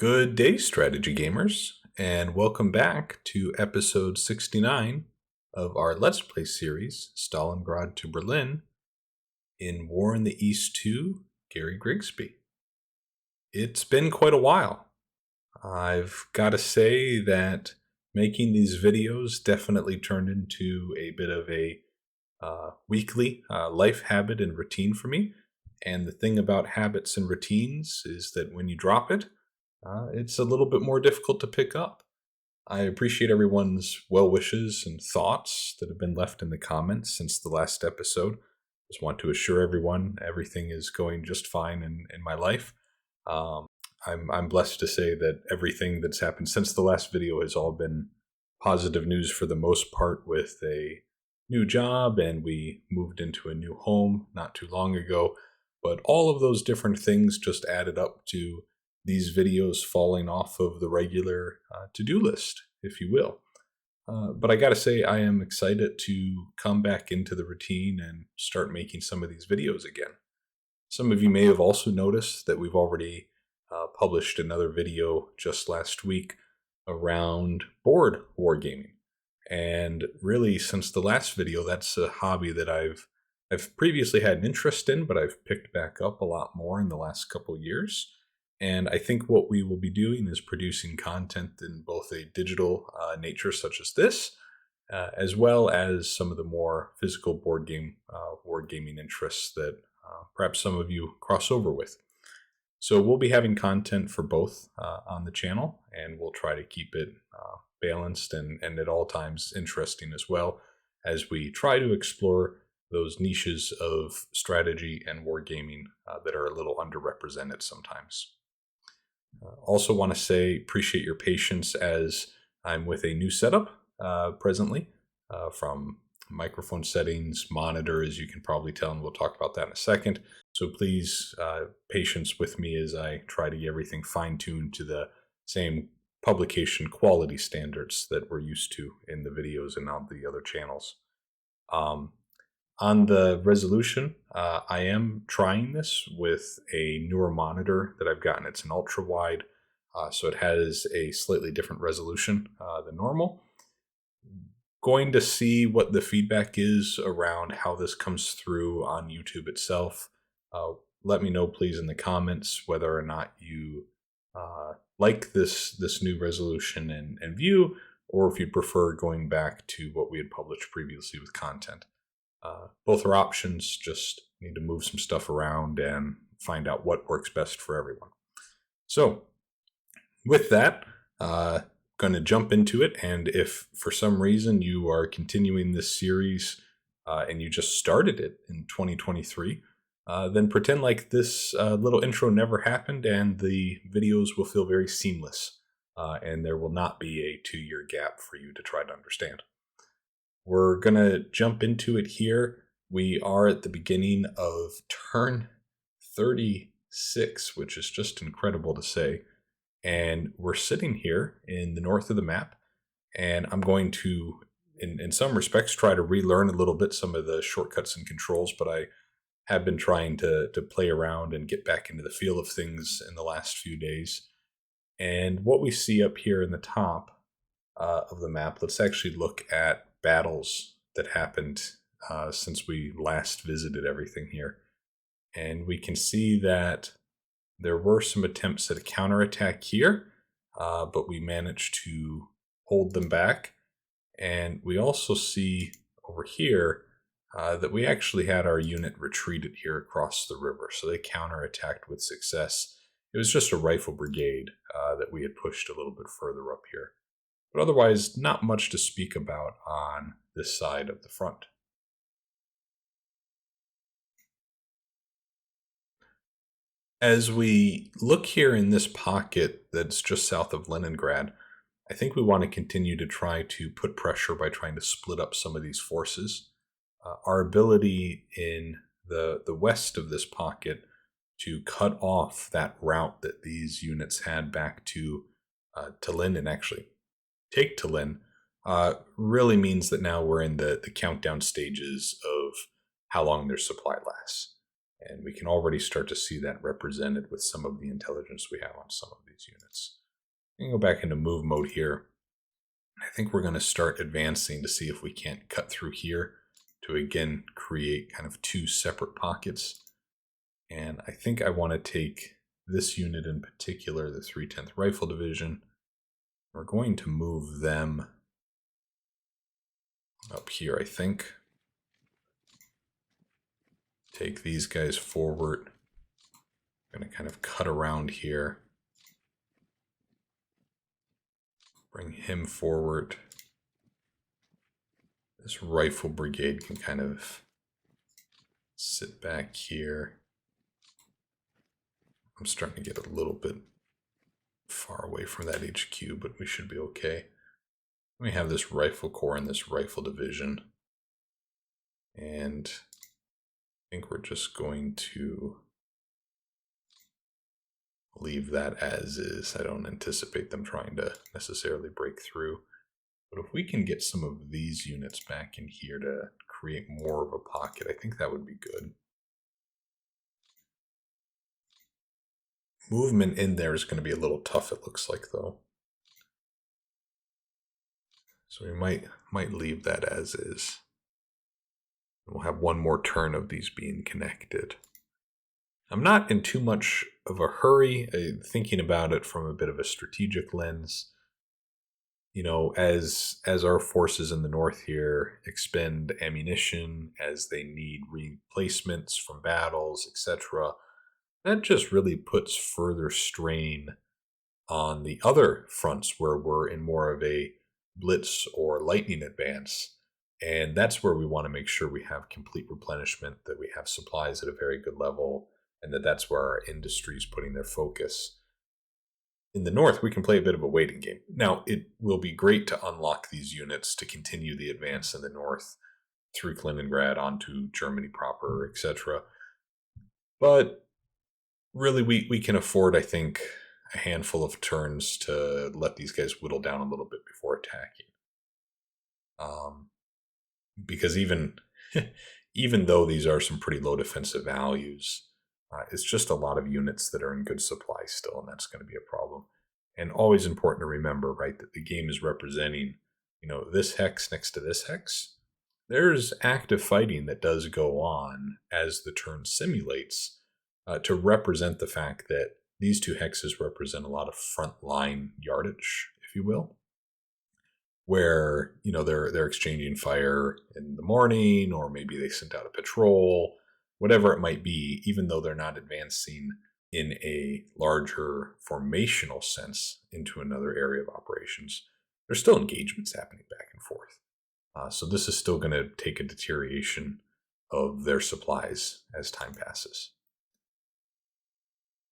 Good day, strategy gamers, and welcome back to episode 69 of our Let's Play series, Stalingrad to Berlin, in War in the East 2, Gary Grigsby. It's been quite a while. I've got to say that making these videos definitely turned into a bit of a weekly life habit and routine for me. And the thing about habits and routines is that when you drop it, it's a little bit more difficult to pick up. I appreciate everyone's well wishes and thoughts that have been left in the comments since the last episode. Just want to assure everyone everything is going just fine in my life. I'm blessed to say that everything that's happened since the last video has all been positive news for the most part, with a new job, and we moved into a new home not too long ago. But all of those different things just added up to these videos falling off of the regular to-do list, if you will. But I gotta say, I am excited to come back into the routine and start making some of these videos again. Some of you may have also noticed that we've already published another video just last week around board wargaming. And really, since the last video, that's a hobby that I've previously had an interest in, but I've picked back up a lot more in the last couple years. And I think what we will be doing is producing content in both a digital nature such as this, as well as some of the more physical board game wargaming interests that perhaps some of you cross over with. So we'll be having content for both on the channel, and we'll try to keep it balanced and at all times interesting as well, as we try to explore those niches of strategy and wargaming that are a little underrepresented sometimes. Also want to say appreciate your patience as I'm with a new setup presently, from microphone settings, monitor, as you can probably tell, and we'll talk about that in a second. So please, patience with me as I try to get everything fine-tuned to the same publication quality standards that we're used to in the videos and on the other channels. On the resolution, I am trying this with a newer monitor that I've gotten. It's an ultra wide, so it has a slightly different resolution than normal. Going to see what the feedback is around how this comes through on YouTube itself. Let me know, please, in the comments whether or not you like this new resolution and view, or if you prefer going back to what we had published previously with content. Both are options, just need to move some stuff around and find out what works best for everyone. So with that, going to jump into it. And if for some reason you are continuing this series and you just started it in 2023, then pretend like this little intro never happened, and the videos will feel very seamless, and there will not be a 2-year gap for you to try to understand. We're going to jump into it here. We are at the beginning of turn 36, which is just incredible to say. And we're sitting here in the north of the map, and I'm going to, in some respects, try to relearn a little bit some of the shortcuts and controls, but I have been trying to play around and get back into the feel of things in the last few days. And what we see up here in the top of the map, let's actually look at battles that happened since we last visited everything here. And we can see that there were some attempts at a counterattack here, but we managed to hold them back. And we also see over here that we actually had our unit retreated here across the river, so they counterattacked with success. It was just a rifle brigade that we had pushed a little bit further up here. But otherwise, not much to speak about on this side of the front. As we look here in this pocket that's just south of Leningrad, I think we want to continue to try to put pressure by trying to split up some of these forces. Our ability in the west of this pocket to cut off that route that these units had back to Tallinn, and actually take Tallinn, really means that now we're in the countdown stages of how long their supply lasts. And we can already start to see that represented with some of the intelligence we have on some of these units. We can go back into move mode here. I think we're going to start advancing to see if we can't cut through here to again create kind of two separate pockets. And I think I want to take this unit in particular, the 310th Rifle Division. We're going to move them up here, I think. Take these guys forward. I'm going to kind of cut around here. Bring him forward. This rifle brigade can kind of sit back here. I'm starting to get a little bit far away from that HQ, but we should be okay. We have this rifle corps and this rifle division. And I think we're just going to leave that as is. I don't anticipate them trying to necessarily break through. But if we can get some of these units back in here to create more of a pocket, I think that would be good. Movement in there is going to be a little tough, it looks like, though. So we might leave that as is. We'll have one more turn of these being connected. I'm not in too much of a hurry, thinking about it from a bit of a strategic lens. You know, as our forces in the north here expend ammunition, as they need replacements from battles, etc., that just really puts further strain on the other fronts where we're in more of a blitz or lightning advance. And that's where we want to make sure we have complete replenishment, that we have supplies at a very good level, and that's where our industry is putting their focus. In the north, we can play a bit of a waiting game. Now, it will be great to unlock these units to continue the advance in the north through Stalingrad onto Germany proper, etc. But really, we can afford, I think, a handful of turns to let these guys whittle down a little bit before attacking. Because even though these are some pretty low defensive values, it's just a lot of units that are in good supply still, and that's going to be a problem. And always important to remember, right, that the game is representing, you know, this hex next to this hex. There's active fighting that does go on as the turn simulates to represent the fact that these two hexes represent a lot of frontline yardage, if you will, where, you know, they're exchanging fire in the morning, or maybe they sent out a patrol, whatever it might be. Even though they're not advancing in a larger formational sense into another area of operations, there's still engagements happening back and forth. So this is still going to take a deterioration of their supplies as time passes.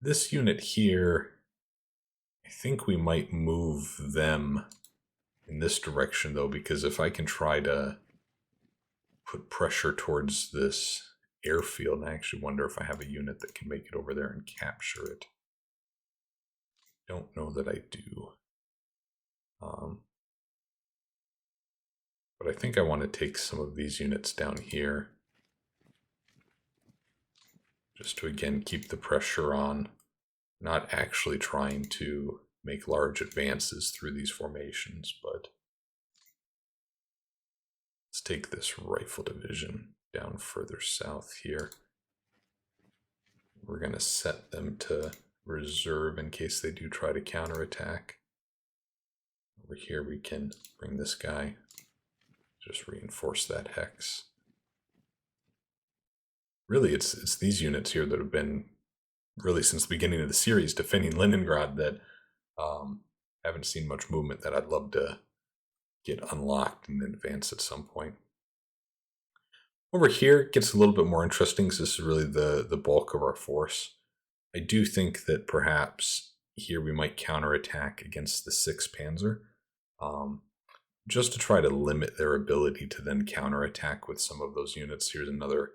This unit here, I think we might move them in this direction, though, because if I can try to put pressure towards this airfield, I actually wonder if I have a unit that can make it over there and capture it. Don't know that I do. But I think I want to take some of these units down here, just to again keep the pressure on, not actually trying to make large advances through these formations, but let's take this rifle division down further south here. We're going to set them to reserve in case they do try to counterattack. Over here we can bring this guy, just reinforce that hex. Really, it's these units here that have been, really since the beginning of the series, defending Leningrad that haven't seen much movement, that I'd love to get unlocked and advance at some point. Over here, it gets a little bit more interesting because this is really the bulk of our force. I do think that perhaps here we might counterattack against the 6th Panzer, just to try to limit their ability to then counterattack with some of those units. Here's another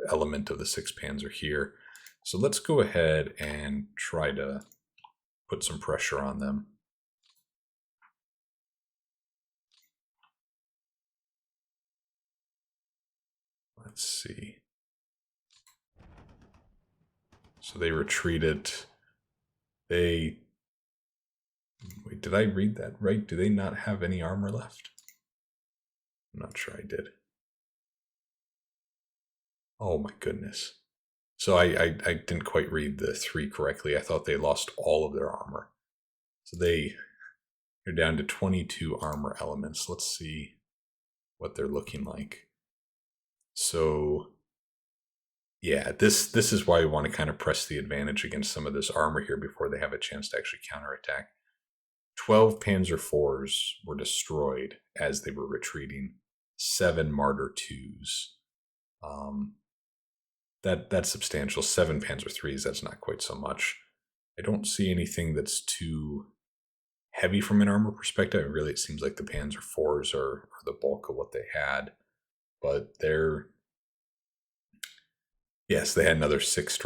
element of the 6th Panzer here. So let's go ahead and try to put some pressure on them. Let's see. So they retreated. Wait, did I read that right? Do they not have any armor left? I'm not sure I did. Oh my goodness. So I didn't quite read the 3 correctly. I thought they lost all of their armor. So they're down to 22 armor elements. Let's see what they're looking like. So yeah, this is why we want to kind of press the advantage against some of this armor here before they have a chance to actually counterattack. 12 Panzer IVs were destroyed as they were retreating. 7 Marder IIs. That's substantial. 7 Panzer IIIs, that's not quite so much. I don't see anything that's too heavy from an armor perspective. Really, it seems like the Panzer IVs are the bulk of what they had. But yes, they had another 6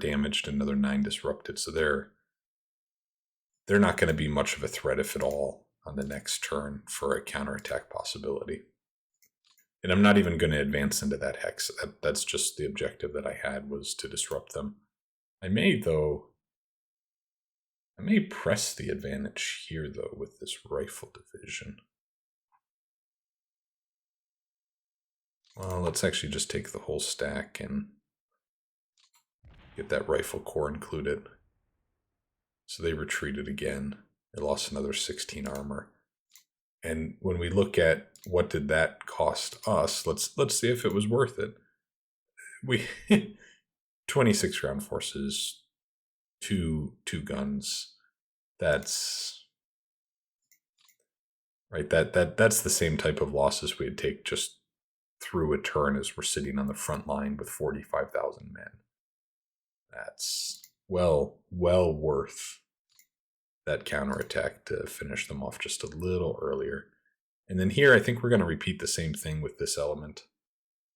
damaged, another 9 disrupted. So they're not going to be much of a threat, if at all, on the next turn for a counterattack possibility. And I'm not even going to advance into that hex. That's just the objective that I had, was to disrupt them. I may press the advantage here, though, with this rifle division. Well, let's actually just take the whole stack and get that rifle corps included. So they retreated again. They lost another 16 armor. And when we look at what did that cost us, let's see if it was worth it. We 26 ground forces, two guns. That's right. That's the same type of losses we'd take just through a turn as we're sitting on the front line with 45,000 men. That's well worth that counterattack to finish them off just a little earlier. And then here, I think we're going to repeat the same thing with this element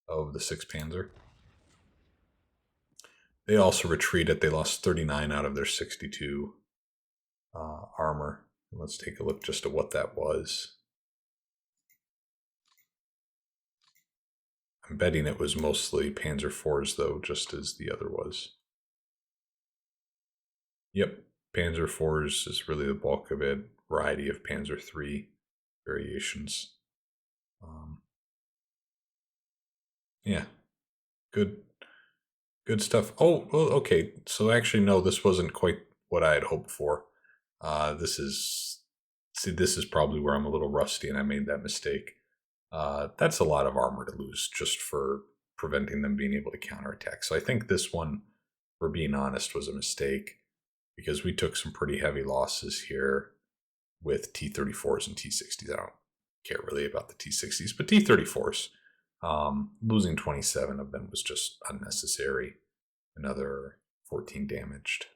of the 6th Panzer. They also retreated. They lost 39 out of their 62 armor. Let's take a look just at what that was. I'm betting it was mostly Panzer IVs, though, just as the other was. Yep, Panzer IVs is really the bulk of it. Variety of Panzer III variations. Yeah, good stuff. Oh, well, okay. So actually, no, this wasn't quite what I had hoped for. This is probably where I'm a little rusty, and I made that mistake. That's a lot of armor to lose just for preventing them being able to counterattack. So I think this one, for being honest, was a mistake, because we took some pretty heavy losses here with T-34s and T-60s. I don't care really about the T-60s, but T-34s, losing 27 of them was just unnecessary. Another 14 damaged.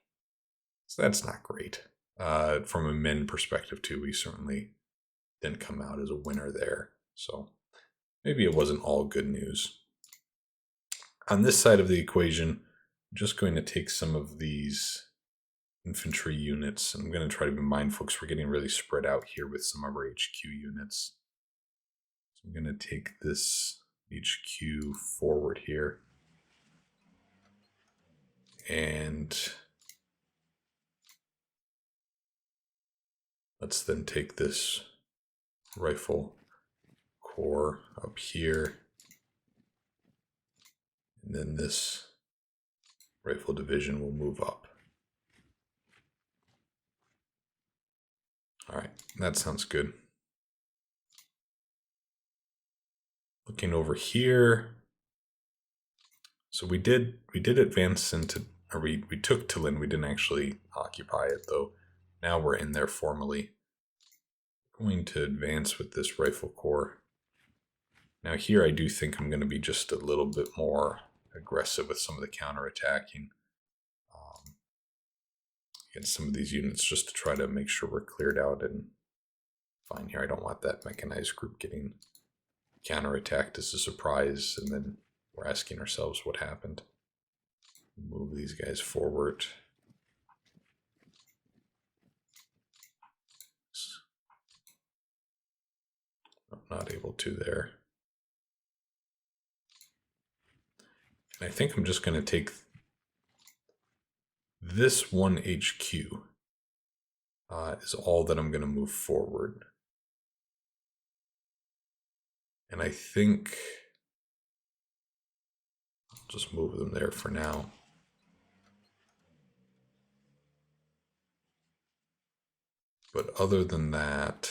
So that's not great. From a men perspective, too, we certainly didn't come out as a winner there. So maybe it wasn't all good news. On this side of the equation, I'm just going to take some of these infantry units. I'm going to try to be mindful because we're getting really spread out here with some of our HQ units. So I'm going to take this HQ forward here. And let's then take this rifle corps up here. And then this rifle division will move up. All right, that sounds good. Looking over here, so we did advance into, or we took Tallinn. We didn't actually occupy it, though. Now we're in there formally. Going to advance with this rifle corps. Now here I do think I'm going to be just a little bit more aggressive with some of the counterattacking against some of these units, just to try to make sure we're cleared out and fine here. I don't want that mechanized group getting counterattacked as a surprise, and then we're asking ourselves what happened. Move these guys forward. I'm not able to there. And I think I'm just going to take this one HQ is all that I'm going to move forward. And I think I'll just move them there for now. But other than that,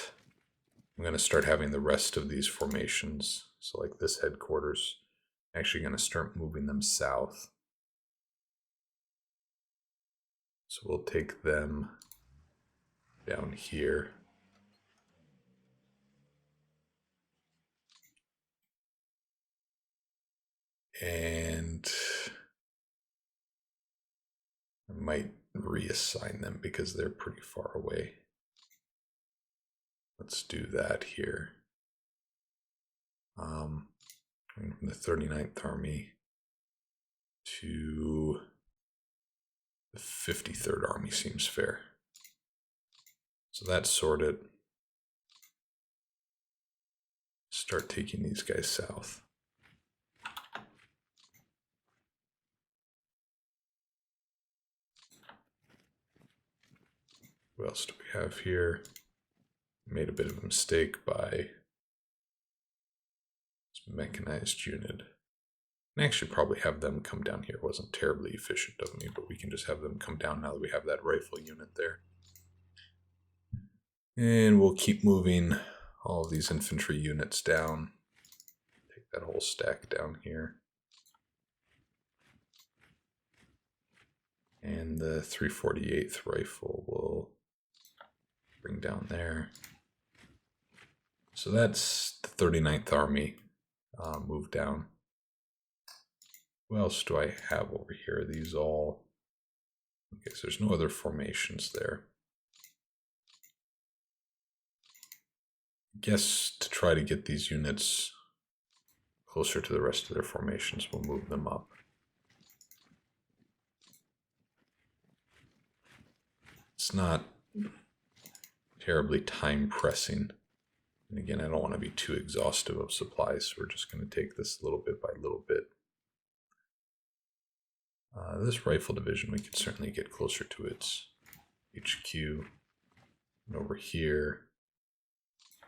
I'm going to start having the rest of these formations. So like this headquarters, I'm actually going to start moving them south. So we'll take them down here. And I might reassign them because they're pretty far away. Let's do that here. From the 39th Army to the 53rd Army seems fair. So that's sorted. Start taking these guys south. What else do we have here? Made a bit of a mistake by this mechanized unit. And actually probably have them come down here. It wasn't terribly efficient of me, but we can just have them come down now that we have that rifle unit there. And we'll keep moving all of these infantry units down. Take that whole stack down here. And the 348th rifle will bring down there. So that's the 39th Army moved down. What else do I have over here? Are these all... Okay, so there's no other formations there. I guess to try to get these units closer to the rest of their formations, we'll move them up. It's not terribly time pressing. And again, I don't want to be too exhaustive of supplies, so we're just going to take this little bit by little bit. This rifle division, we can certainly get closer to its HQ. And over here,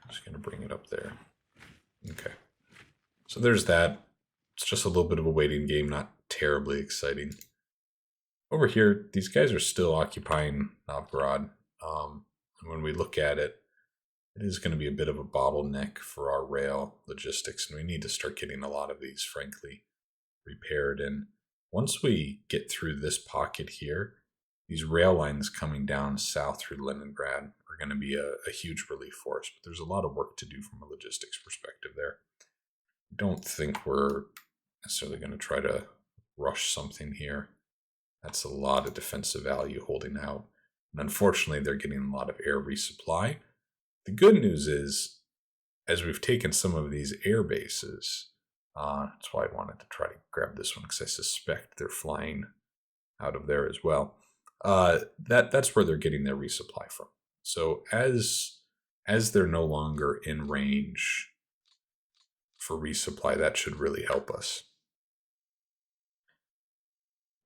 I'm just going to bring it up there. Okay. So there's that. It's just a little bit of a waiting game, not terribly exciting. Over here, these guys are still occupying Novgorod. And when we look at it, it is going to be a bit of a bottleneck for our rail logistics, and we need to start getting a lot of these, frankly, repaired. And once we get through this pocket here, these rail lines coming down south through Leningrad are going to be a huge relief for us. But there's a lot of work to do from a logistics perspective there. I don't think we're necessarily going to try to rush something here. That's a lot of defensive value holding out. And unfortunately, they're getting a lot of air resupply. The good news is, as we've taken some of these air bases, that's why I wanted to try to grab this one, because I suspect they're flying out of there as well. That's where they're getting their resupply from. So as they're no longer in range for resupply, that should really help us.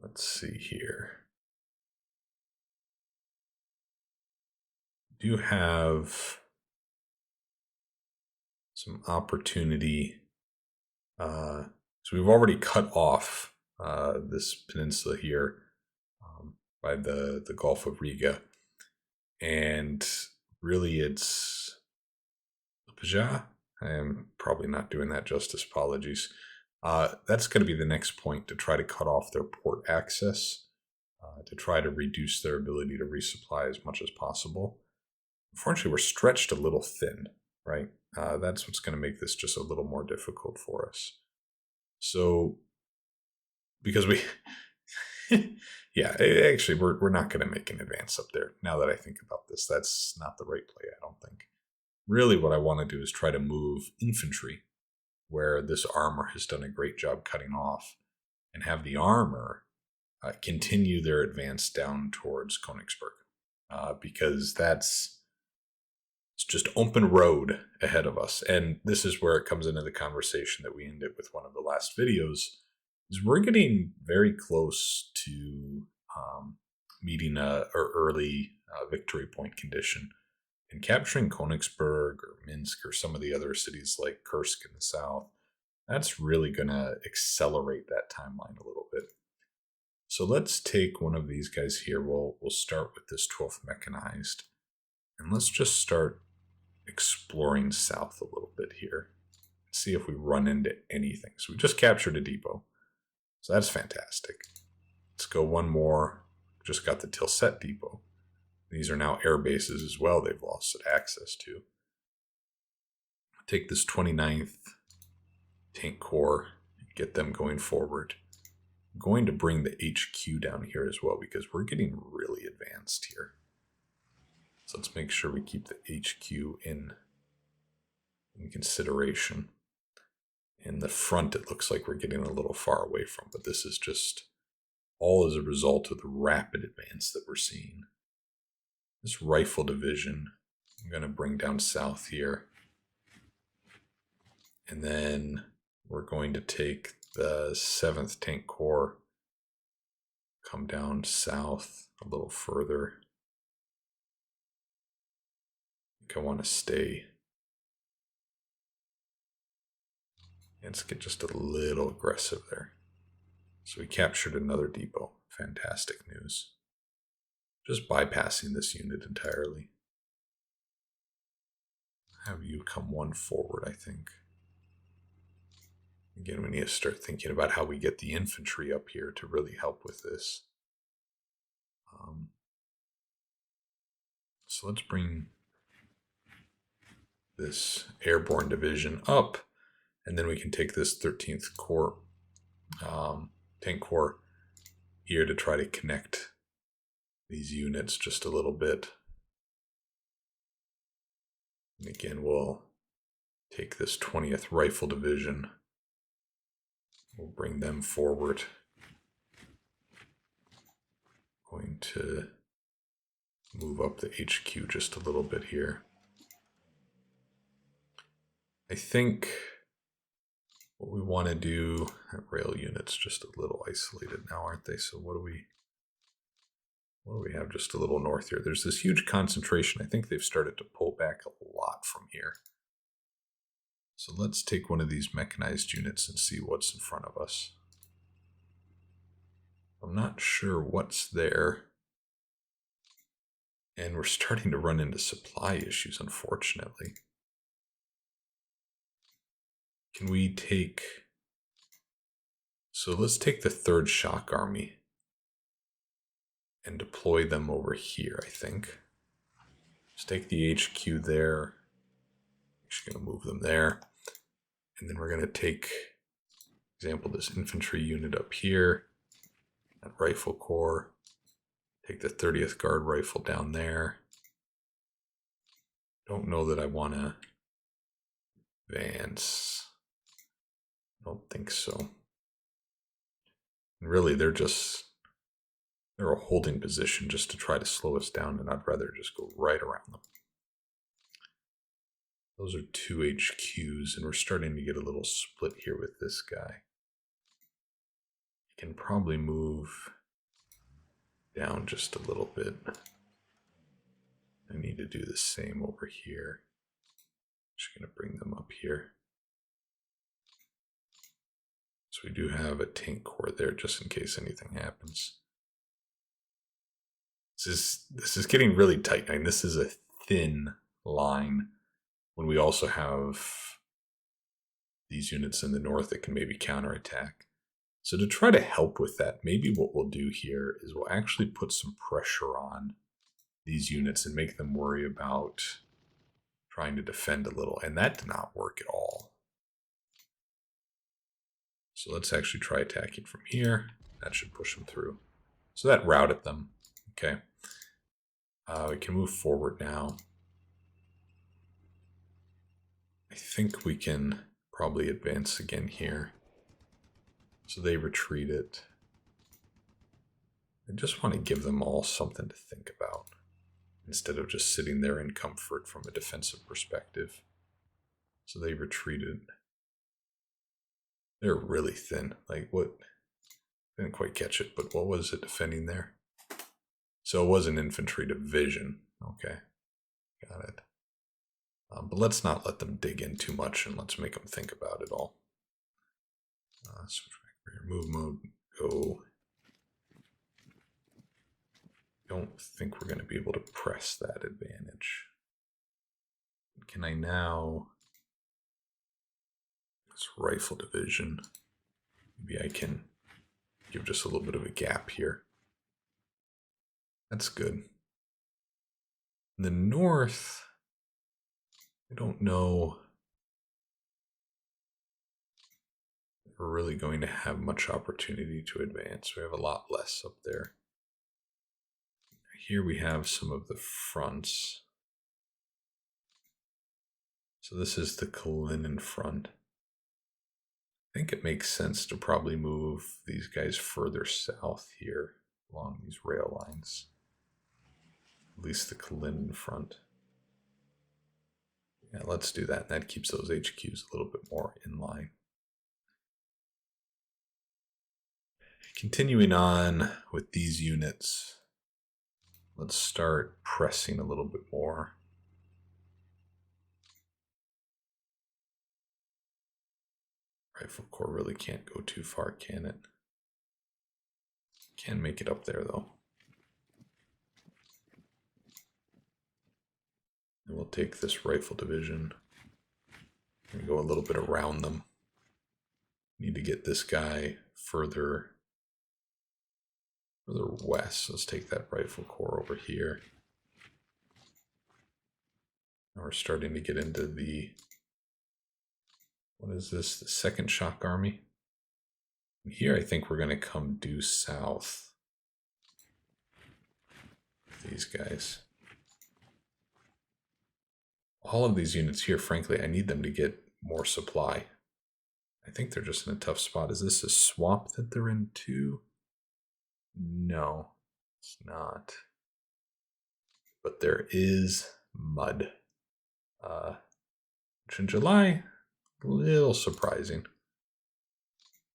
Let's see here. Do have some opportunity. So we've already cut off this peninsula here by the Gulf of Riga. And really it's Paja. I am probably not doing that justice. Apologies. That's going to be the next point, to try to cut off their port access, to try to reduce their ability to resupply as much as possible. Unfortunately, we're stretched a little thin, right? That's what's going to make this just a little more difficult for us. So, because we, yeah, actually, we're not going to make an advance up there. Now that I think about this, that's not the right play, I don't think. Really, what I want to do is try to move infantry, where this armor has done a great job cutting off, and have the armor continue their advance down towards Königsberg, because it's just open road ahead of us. And this is where it comes into the conversation that we ended with one of the last videos, is we're getting very close to meeting a or early victory point condition. And capturing Königsberg or Minsk or some of the other cities like Kursk in the south, that's really going to accelerate that timeline a little bit. So let's take one of these guys here. We'll start with this 12th Mechanized. And let's just start exploring south a little bit here. See if we run into anything. So we just captured a depot. So that's fantastic. Let's go one more. Just got the Tilsit depot. These are now air bases as well they've lost access to. Take this 29th Tank Corps, get them going forward. I'm going to bring the HQ down here as well because we're getting really advanced here. So let's make sure we keep the HQ in consideration. In the front, it looks like we're getting a little far away from, but this is just all as a result of the rapid advance that we're seeing. This rifle division, I'm going to bring down south here. And then we're going to take the 7th Tank Corps, come down south a little further. I think I want to stay. Let's get just a little aggressive there. So we captured another depot. Fantastic news. Just bypassing this unit entirely. Have you come one forward, I think. Again, we need to start thinking about how we get the infantry up here to really help with this. So let's bring this airborne division up, and then we can take this 13th Corps, Tank Corps here to try to connect these units just a little bit. And again, we'll take this 20th Rifle Division. We'll bring them forward. Going to move up the HQ just a little bit here. I think what we want to do, rail units just a little isolated now, aren't they? So what do we have just a little north here? There's this huge concentration. I think they've started to pull back a lot from here. So let's take one of these mechanized units and see what's in front of us. I'm not sure what's there. And we're starting to run into supply issues, unfortunately. Can we take... So let's take the 3rd Shock Army and deploy them over here, I think. Let's take the HQ there. I'm just going to move them there. And then we're going to take, for example, this infantry unit up here. That Rifle Corps. Take the 30th Guard Rifle down there. Don't know that I want to advance. I don't think so. And really, they're a holding position just to try to slow us down, and I'd rather just go right around them. Those are 2 HQs, and we're starting to get a little split here with this guy. Can probably move down just a little bit. I need to do the same over here. Just going to bring them up here. So we do have a Tank Corps there just in case anything happens. This is getting really tight. I mean, this is a thin line when we also have these units in the north that can maybe counterattack. So to try to help with that, maybe what we'll do here is we'll actually put some pressure on these units and make them worry about trying to defend a little. And that did not work at all. So let's actually try attacking from here. That should push them through. So that routed them. Okay. We can move forward now. I think we can probably advance again here. So they retreat it. I just want to give them all something to think about instead of just sitting there in comfort from a defensive perspective. So they retreated. They're really thin. Like what? I didn't quite catch it, but what was it defending there? So it was an infantry division. Okay, got it. But let's not let them dig in too much, and let's make them think about it all. Switch back rear, move mode, go. Don't think we're going to be able to press that advantage. Can I now... This rifle division. Maybe I can give just a little bit of a gap here. That's good. In the north, I don't know if we're really going to have much opportunity to advance. We have a lot less up there. Here we have some of the fronts. So this is the Kalinin front. I think it makes sense to probably move these guys further south here along these rail lines. At least the Kalinin front. Yeah, let's do that. That keeps those HQs a little bit more in line. Continuing on with these units, let's start pressing a little bit more. Rifle Corps really can't go too far, can it? Can make it up there, though. And we'll take this rifle division and go a little bit around them. Need to get this guy further west. Let's take that rifle corps over here. Now we're starting to get into the... What is this? The Second Shock Army? And here I think we're going to come due south. These guys. All of these units here, frankly, I need them to get more supply. I think they're just in a tough spot. Is this a swamp that they're in too? No, it's not. But there is mud. Which in July, a little surprising.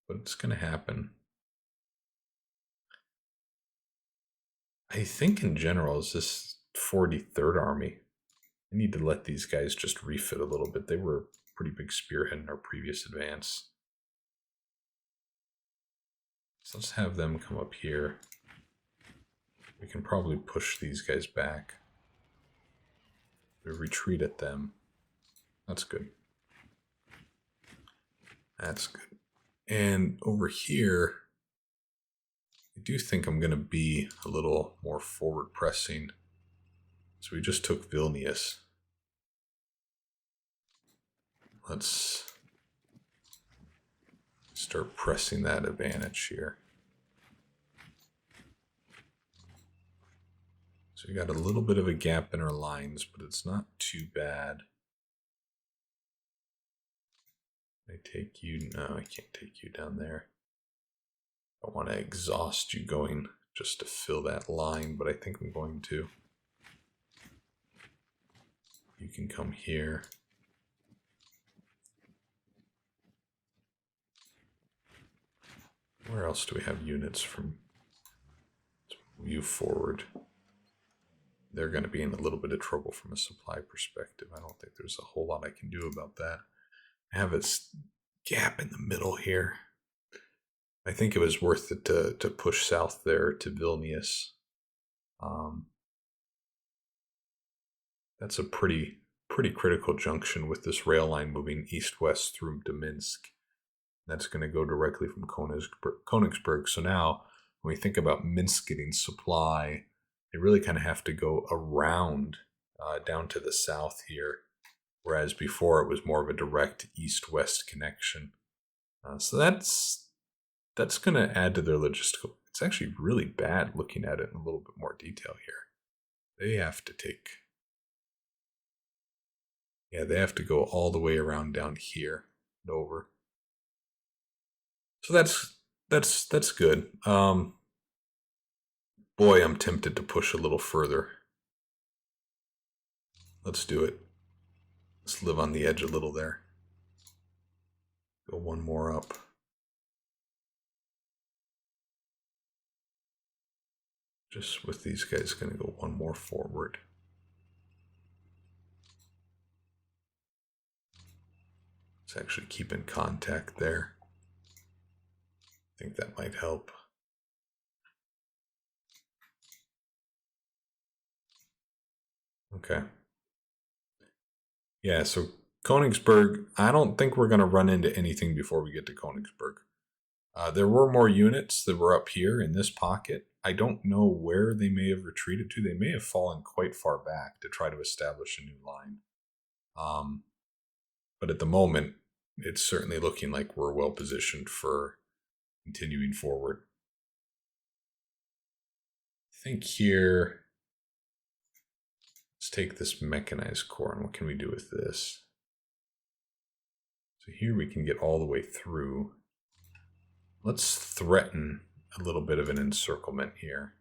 But it's going to happen. I think in general, is this 43rd Army. I need to let these guys just refit a little bit. They were a pretty big spearhead in our previous advance. So let's have them come up here. We can probably push these guys back. We retreat at them. That's good. That's good. And over here, I do think I'm going to be a little more forward pressing. So we just took Vilnius. Let's start pressing that advantage here. So we got a little bit of a gap in our lines, but it's not too bad. I take you? No, I can't take you down there. I want to exhaust you going just to fill that line, but I think I'm going to. You can come here. Where else do we have units from? Let's move forward. They're going to be in a little bit of trouble from a supply perspective. I don't think there's a whole lot I can do about that. I have a gap in the middle here. I think it was worth it to push south there to Vilnius. That's a pretty critical junction with this rail line moving east-west through to Minsk. That's going to go directly from Königsberg. So now, when we think about Minsk getting supply, they really kind of have to go around down to the south here, whereas before it was more of a direct east-west connection. So that's going to add to their logistical. It's actually really bad looking at it in a little bit more detail here. They have to take... Yeah, they have to go all the way around down here and over. So that's good. Boy, I'm tempted to push a little further. Let's do it. Let's live on the edge a little there. Go one more up. Just with these guys, going to go one more forward. Let's actually keep in contact there. I think that might help. Okay. Yeah, so Königsberg, I don't think we're going to run into anything before we get to Königsberg. There were more units that were up here in this pocket. I don't know where they may have retreated to. They may have fallen quite far back to try to establish a new line. But at the moment, it's certainly looking like we're well positioned for continuing forward. I think here, let's take this mechanized corps, and what can we do with this? So here we can get all the way through. Let's threaten a little bit of an encirclement here.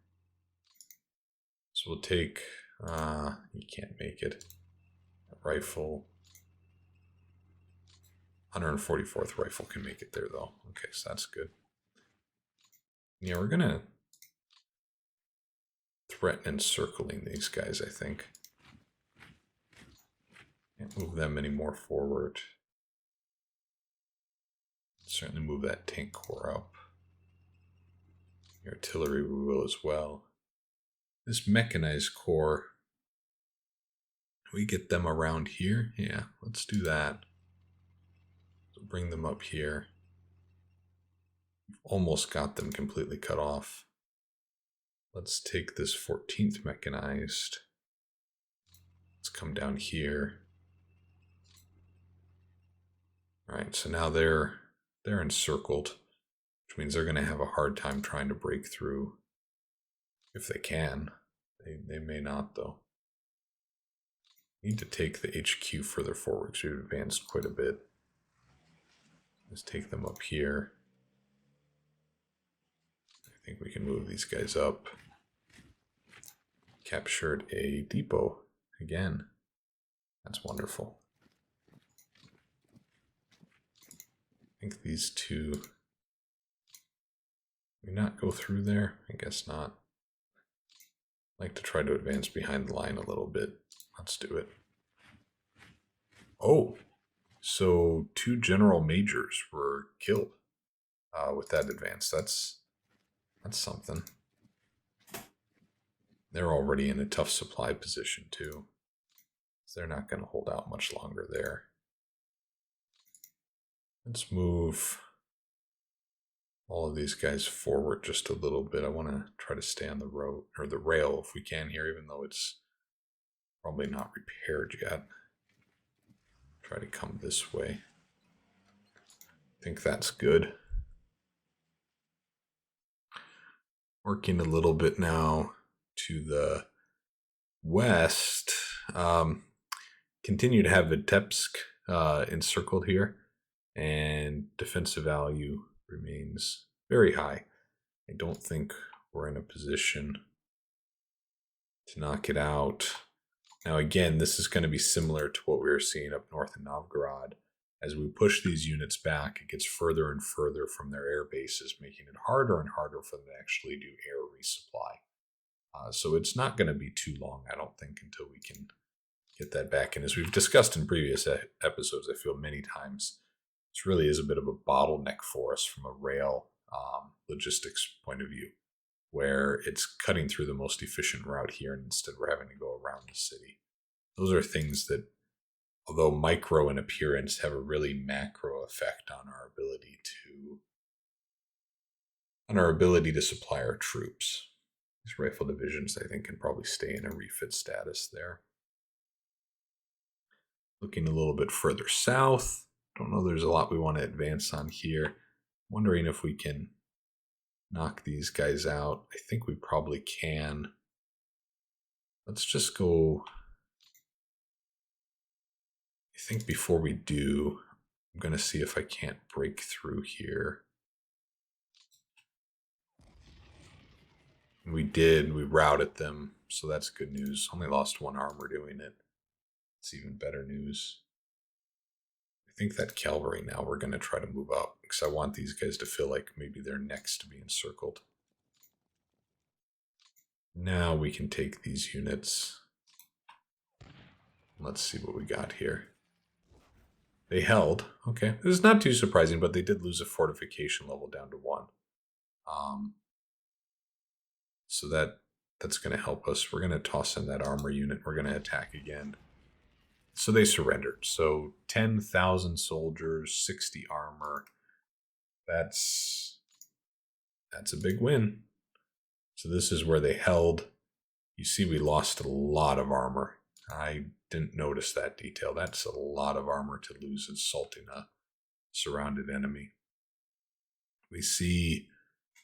So we'll take, you can't make it, a rifle. 144th Rifle can make it there, though. Okay, so that's good. Yeah, we're going to threaten encircling these guys, I think. Can't move them any more forward. Certainly move that tank corps up. The artillery we will as well. This mechanized corps, we get them around here? Yeah, let's do that. So bring them up here. We've almost got them completely cut off. Let's take this 14th mechanized. Let's come down here. All right, so now they're encircled, which means they're going to have a hard time trying to break through. If they can. They may not, though. Need to take the HQ further forward, because we've advanced quite a bit. Let's take them up here. I think we can move these guys up. Captured a depot again. That's wonderful. I think these two... Can we not go through there? I guess not. I'd like to try to advance behind the line a little bit. Let's do it. Oh, so 2 general majors were killed with that advance. That's something. They're already in a tough supply position too. So they're not going to hold out much longer there. Let's move all of these guys forward just a little bit. I want to try to stay on the road, or the rail if we can here, even though it's probably not repaired yet. Try to come this way. I think that's good. Working a little bit now to the west. Continue to have Vitebsk encircled here, and defensive value remains very high. I don't think we're in a position to knock it out. Now again, this is going to be similar to what we were seeing up north in Novgorod. As we push these units back, it gets further and further from their air bases, making it harder and harder for them to actually do air resupply. So it's not going to be too long, I don't think, until we can get that back. And as we've discussed in previous episodes, I feel many times, this really is a bit of a bottleneck for us from a rail logistics point of view, where it's cutting through the most efficient route here, and instead we're having to go around the city. Those are things that, although micro in appearance, have a really macro effect on our ability to supply our troops. These rifle divisions, I think, can probably stay in a refit status there. Looking a little bit further south. Don't know there's a lot we want to advance on here. Wondering if we can knock these guys out. I think we probably can. Let's just go... I think before we do, I'm going to see if I can't break through here. We did. We routed them, so that's good news. Only lost 1 armor doing it. It's even better news. I think that cavalry now we're going to try to move up, because I want these guys to feel like maybe they're next to be encircled. Now we can take these units. Let's see what we got here. They held. Okay. This is not too surprising, but they did lose a fortification level down to 1. So that's going to help us. We're going to toss in that armor unit. We're going to attack again. So they surrendered. So 10,000 soldiers, 60 armor. That's a big win. So this is where they held. You see we lost a lot of armor. I didn't notice that detail. That's a lot of armor to lose assaulting a surrounded enemy. We see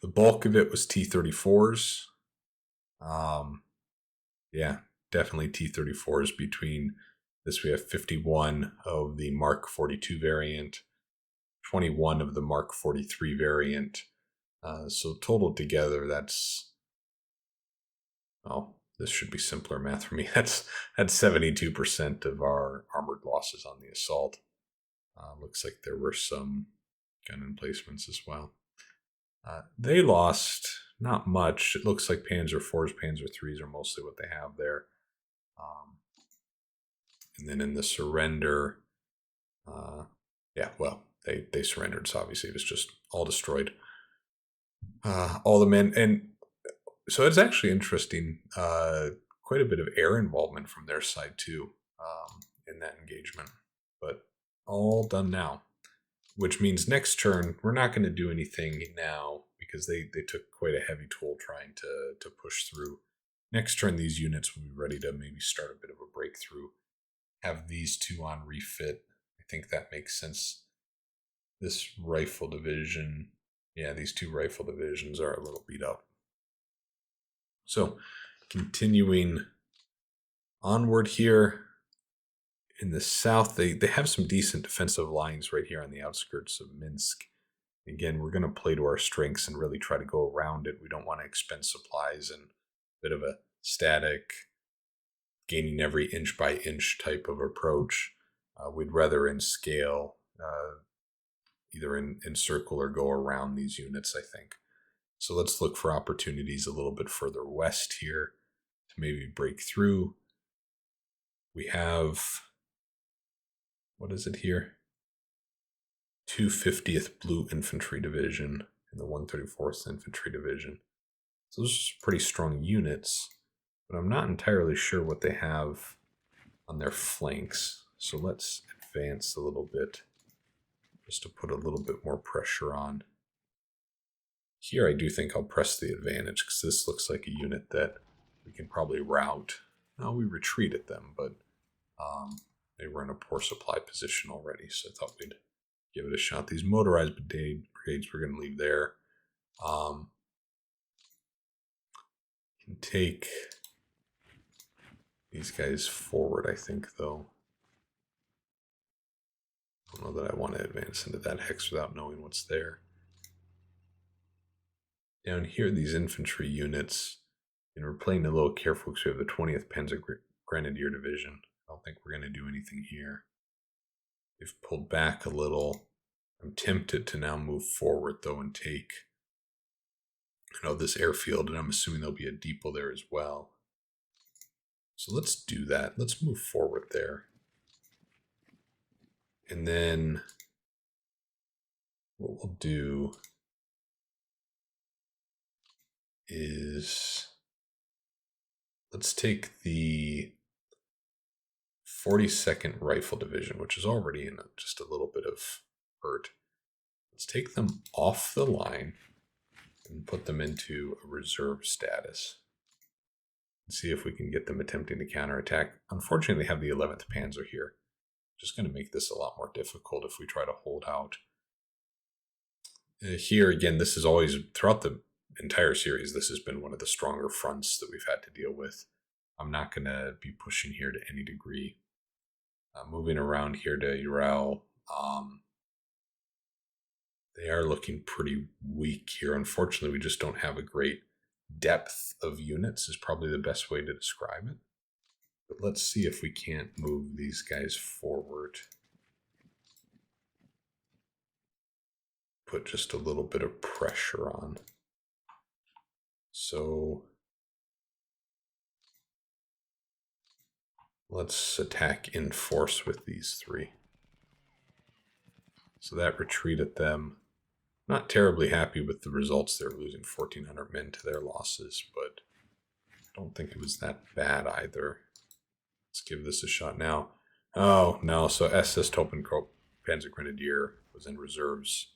the bulk of it was T-34s. Yeah, definitely T-34s. Between this, we have 51 of the Mark 42 variant, 21 of the Mark 43 variant. So total together, that's, oh, this should be simpler math for me. That's 72% of our armored losses on the assault. Looks like there were some gun emplacements as well. They lost not much. It looks like Panzer IVs, Panzer IIIs are mostly what they have there. And then in the surrender, yeah, well, they surrendered, so obviously it was just all destroyed. All the men, and so it's actually interesting. Quite a bit of air involvement from their side too, in that engagement. But all done now, which means next turn we're not going to do anything now because they took quite a heavy toll trying to push through. Next turn, these units will be ready to maybe start a bit of a breakthrough. Have these two on refit. I think that makes sense. This rifle division, yeah, these two rifle divisions are a little beat up. So, continuing onward here in the south, they have some decent defensive lines right here on the outskirts of Minsk. Again, we're going to play to our strengths and really try to go around it. We don't want to expend supplies and a bit of a static, gaining every inch by inch type of approach. We'd rather in scale, either in circle or go around these units, I think. So let's look for opportunities a little bit further west here to maybe break through. We have, what is it here? 250th Blue Infantry Division and the 134th Infantry Division. So those are pretty strong units, but I'm not entirely sure what they have on their flanks. So let's advance a little bit just to put a little bit more pressure on. Here I do think I'll press the advantage because this looks like a unit that we can probably rout. Now we retreated them, but they were in a poor supply position already, so I thought we'd give it a shot. These motorized brigades we're going to leave there. Can take these guys forward, I think, though. I don't know that I want to advance into that hex without knowing what's there. Down here, these infantry units, and we're playing a little careful because we have the 20th Panzer Grenadier Division. I don't think we're going to do anything here. They've pulled back a little. I'm tempted to now move forward, though, and take, this airfield, and I'm assuming there'll be a depot there as well. So let's do that. Let's move forward there. And then what we'll do is let's take the 42nd Rifle Division, which is already in just a little bit of hurt. Let's take them off the line and put them into a reserve status. And see if we can get them attempting to counterattack. Unfortunately, they have the 11th Panzer here. Just going to make this a lot more difficult if we try to hold out. Here, again, this is always, throughout the entire series, this has been one of the stronger fronts that we've had to deal with. I'm not going to be pushing here to any degree. Moving around here to Ural, they are looking pretty weak here. Unfortunately, we just don't have a great depth of units is probably the best way to describe it. But let's see if we can't move these guys forward. Put just a little bit of pressure on. So Let's attack in force with these three. So that retreated them. Not terribly happy with the results. They're losing 1,400 men to their losses, but I don't think it was that bad either. Let's give this a shot now. Oh, no. So SS Topenkopf Panzergrenadier was in reserves.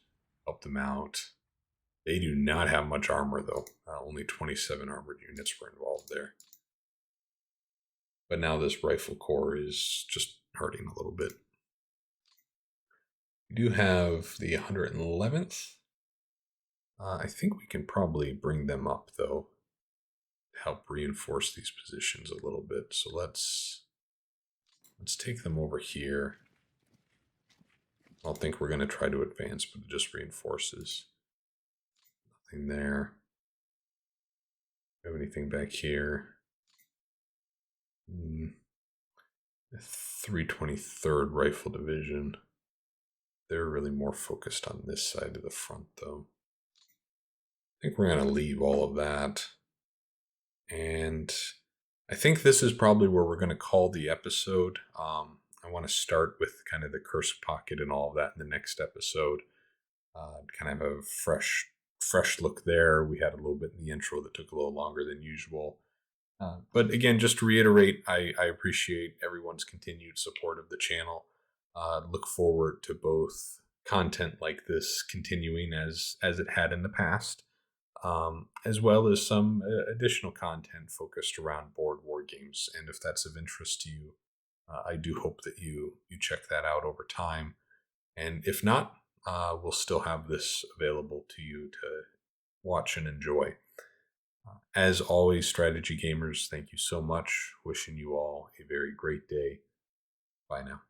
Helped them out. They do not have much armor, though. Only 27 armored units were involved there. But now this rifle corps is just hurting a little bit. We do have the 111th. I think we can probably bring them up, though, to help reinforce these positions a little bit. So let's take them over here. I don't think we're going to try to advance, but it just reinforces. Nothing there. Do we have anything back here? 323rd Rifle Division. They're really more focused on this side of the front, though. I think we're going to leave all of that. And I think this is probably where we're going to call the episode. I want to start with kind of the Curse Pocket and all of that in the next episode. Kind of a fresh look there. We had a little bit in the intro that took a little longer than usual. But again, just to reiterate, I appreciate everyone's continued support of the channel. Look forward to both content like this continuing as it had in the past, as well as some additional content focused around board war games. And if that's of interest to you, I do hope that you check that out over time. And if not, we'll still have this available to you to watch and enjoy. As always, strategy gamers, thank you so much. Wishing you all a very great day. Bye now.